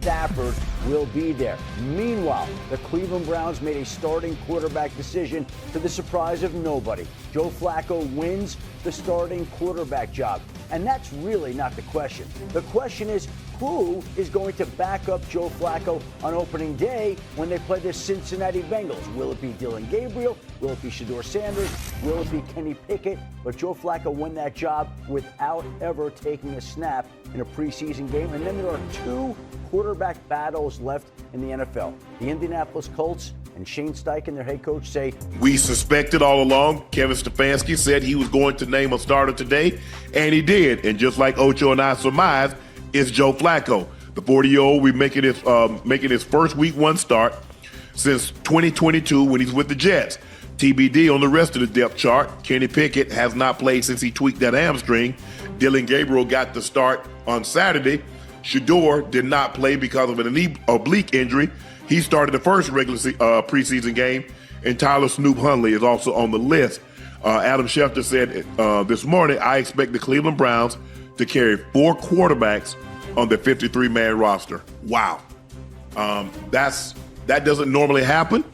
Stafford will be there. Meanwhile, the Cleveland Browns made a starting quarterback decision to the surprise of nobody. Joe Flacco wins the starting quarterback job. And that's really not the question. The question is, who is going to back up Joe Flacco on opening day when they play the Cincinnati Bengals? Will it be Dillon Gabriel? Will it be Shedeur Sanders? Will it be Kenny Pickett? But Joe Flacco won that job without ever taking a snap in a preseason game. And then there are two quarterback battles left in the NFL. The Indianapolis Colts and Shane Steichen, their head coach, say, "We suspected all along." Kevin Stefanski said he was going to name a starter today, and he did. And just like Ocho and I surmised, it's Joe Flacco. The 40-year-old will be making his first week one start since 2022 when he's with the Jets. TBD on the rest of the depth chart. Kenny Pickett has not played since he tweaked that hamstring. Dillon Gabriel got the start on Saturday. Shedeur did not play because of an oblique injury. He started the first regular preseason game, and Tyler Snoop Hundley is also on the list. Adam Schefter said this morning, "I expect the Cleveland Browns to carry 4 quarterbacks on their 53-man roster." Wow. That doesn't normally happen.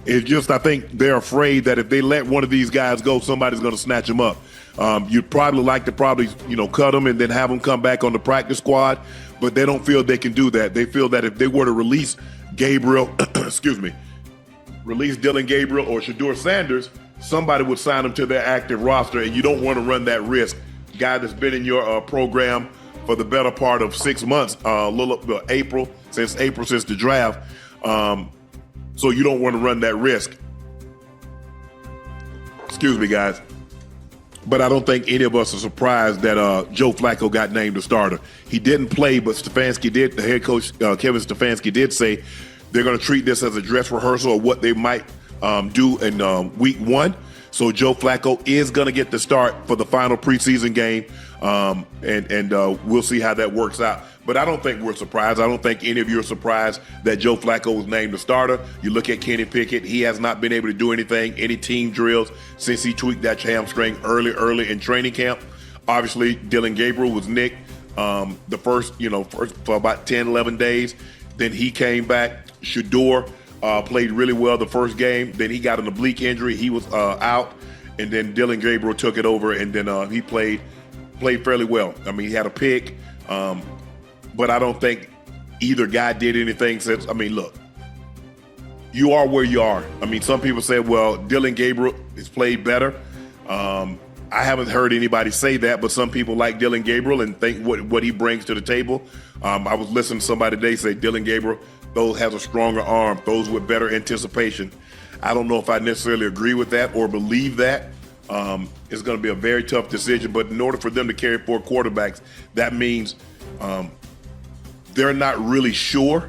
It's just, I think they're afraid that if they let one of these guys go, somebody's going to snatch him up. You'd probably like to cut them and then have them come back on the practice squad, but they don't feel they can do that. They feel that if they were to release Gabriel, release Dillon Gabriel or Shedeur Sanders, somebody would sign them to their active roster, and you don't want to run that risk. Guy that's been in your program for the better part of 6 months, since the draft. So you don't want to run that risk. Excuse me, guys. But I don't think any of us are surprised that Joe Flacco got named a starter. He didn't play, but Stefanski did. The head coach, Kevin Stefanski, did say they're going to treat this as a dress rehearsal of what they might do in week one. So Joe Flacco is going to get the start for the final preseason game, and we'll see how that works out. But I don't think we're surprised. I don't think any of you are surprised that Joe Flacco was named the starter. You look at Kenny Pickett, he has not been able to do anything, any team drills, since he tweaked that hamstring early in training camp. Obviously, Dillon Gabriel was nicked the first for about 10, 11 days. Then he came back. Shedeur played really well the first game. Then he got an oblique injury. He was out. And then Dillon Gabriel took it over, and then he played fairly well. I mean, he had a pick. But I don't think either guy did anything since. I mean, look, you are where you are. I mean, some people say, well, Dillon Gabriel has played better. I haven't heard anybody say that, but some people like Dillon Gabriel and think what he brings to the table. I was listening to somebody today say Dillon Gabriel has a stronger arm, those with better anticipation. I don't know if I necessarily agree with that or believe that. It's going to be a very tough decision, but in order for them to carry 4 quarterbacks, that means they're not really sure,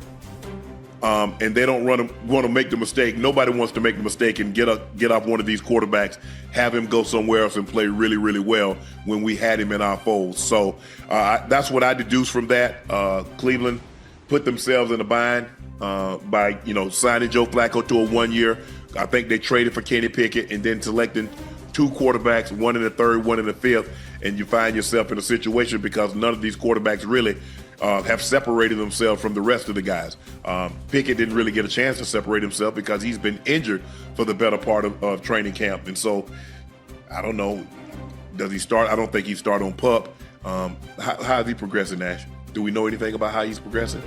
and they don't want to make the mistake. Nobody wants to make the mistake and get off one of these quarterbacks, have him go somewhere else and play really, really well when we had him in our fold. So that's what I deduce from that. Cleveland put themselves in a bind by signing Joe Flacco to a 1 year. I think they traded for Kenny Pickett and then selecting 2 quarterbacks, one in the third, one in the fifth, and you find yourself in a situation because none of these quarterbacks really have separated themselves from the rest of the guys. Pickett didn't really get a chance to separate himself because he's been injured for the better part of training camp. And so, I don't know, does he start? I don't think he start on PUP. How is he progressing, Nash? Do we know anything about how he's progressing?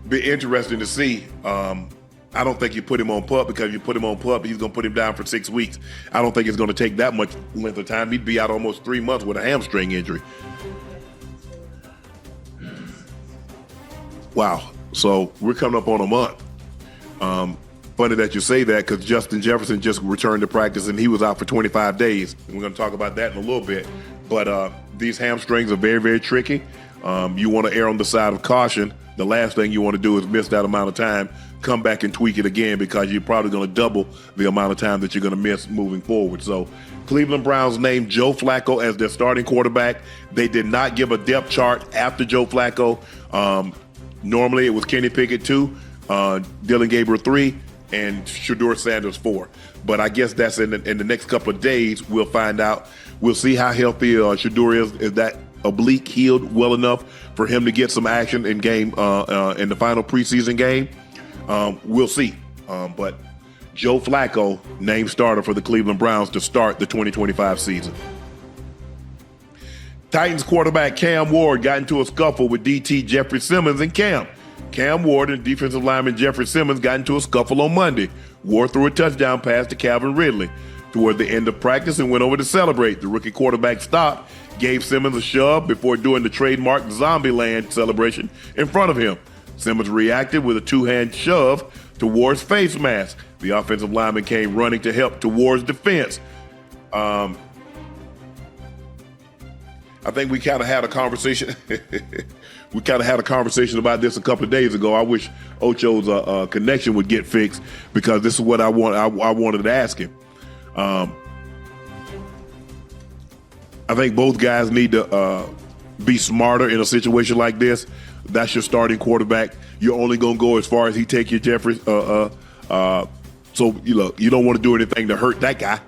Be interesting to see. I don't think you put him on PUP because if you put him on PUP, he's going to put him down for 6 weeks. I don't think it's going to take that much length of time. He'd be out almost 3 months with a hamstring injury. Wow. So we're coming up on a month. Funny that you say that because Justin Jefferson just returned to practice and he was out for 25 days. And we're going to talk about that in a little bit. But these hamstrings are very, very tricky. You want to err on the side of caution. The last thing you want to do is miss that amount of time, come back and tweak it again because you're probably going to double the amount of time that you're going to miss moving forward. So Cleveland Browns named Joe Flacco as their starting quarterback. They did not give a depth chart after Joe Flacco. Normally it was Kenny Pickett 2, Dillon Gabriel 3, and Shedeur Sanders 4. But I guess that's in the next couple of days we'll find out. We'll see how healthy Shedeur is oblique healed well enough for him to get some action in game in the final preseason game. We'll see. But Joe Flacco named starter for the Cleveland Browns to start the 2025 season. Titans quarterback Cam Ward got into a scuffle with DT Jeffrey Simmons and Cam Ward and defensive lineman Jeffrey Simmons got into a scuffle on Monday. Ward threw a touchdown pass to Calvin Ridley toward the end of practice and went over to celebrate. The rookie quarterback stopped, gave Simmons a shove before doing the trademark Zombieland celebration in front of him. Simmons reacted with a two-hand shove to Ward's face mask. The offensive lineman came running to help to Ward's defense. I think we kind of had a conversation. We kind of had a conversation about this a couple of days ago. I wish Ocho's connection would get fixed because this is what I wanted to ask him. I think both guys need to be smarter in a situation like this. That's your starting quarterback. You're only going to go as far as he take you, Jeffrey. So you don't want to do anything to hurt that guy.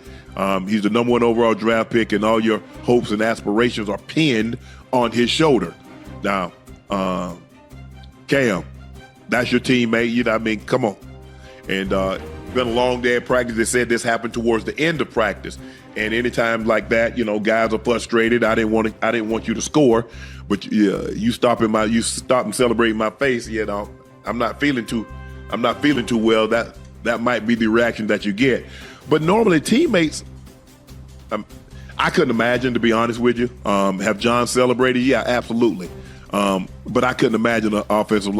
He's the number 1 overall draft pick, and all your hopes and aspirations are pinned on his shoulder. Now, Cam, that's your teammate. You know what I mean? Come on. And been a long day of practice. They said this happened towards the end of practice. And anytime like that, guys are frustrated. I didn't want you to score, but you stop and celebrate my face. I'm not feeling too well. That might be the reaction that you get. But normally teammates, I couldn't imagine, to be honest with you. Have John celebrated? Yeah, absolutely. But I couldn't imagine a defensive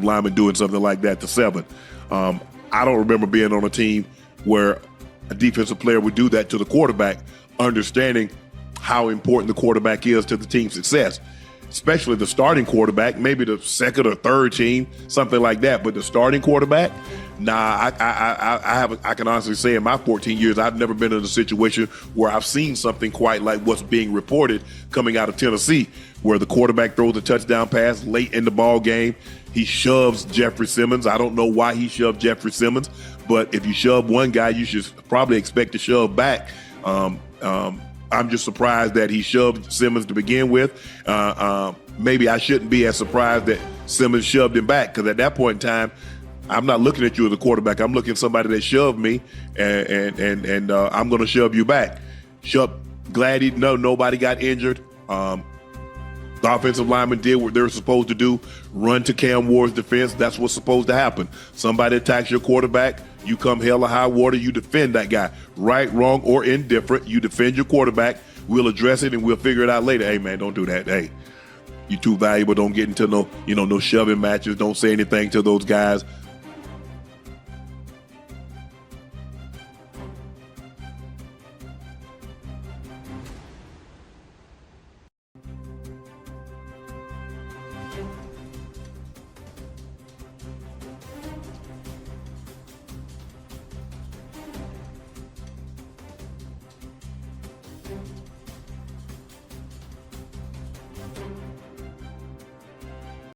lineman doing something like that to Seven. I don't remember being on a team where a defensive player would do that to the quarterback, understanding how important the quarterback is to the team's success, especially the starting quarterback, maybe the second or third team, something like that. But the starting quarterback, nah, I can honestly say in my 14 years, I've never been in a situation where I've seen something quite like what's being reported coming out of Tennessee, where the quarterback throws a touchdown pass late in the ball game. He shoves Jeffrey Simmons. I don't know why he shoved Jeffrey Simmons, but if you shove one guy, you should probably expect to shove back. I'm just surprised that he shoved Simmons to begin with. Maybe I shouldn't be as surprised that Simmons shoved him back, because at that point in time, I'm not looking at you as a quarterback. I'm looking at somebody that shoved me, and I'm going to shove you back. Glad nobody got injured. The offensive linemen did what they're supposed to do, run to Cam Ward's defense. That's what's supposed to happen. Somebody attacks your quarterback, you come hell or high water, you defend that guy. Right, wrong, or indifferent, you defend your quarterback. We'll address it and we'll figure it out later. Hey, man, don't do that. Hey, you too valuable. Don't get into no shoving matches. Don't say anything to those guys.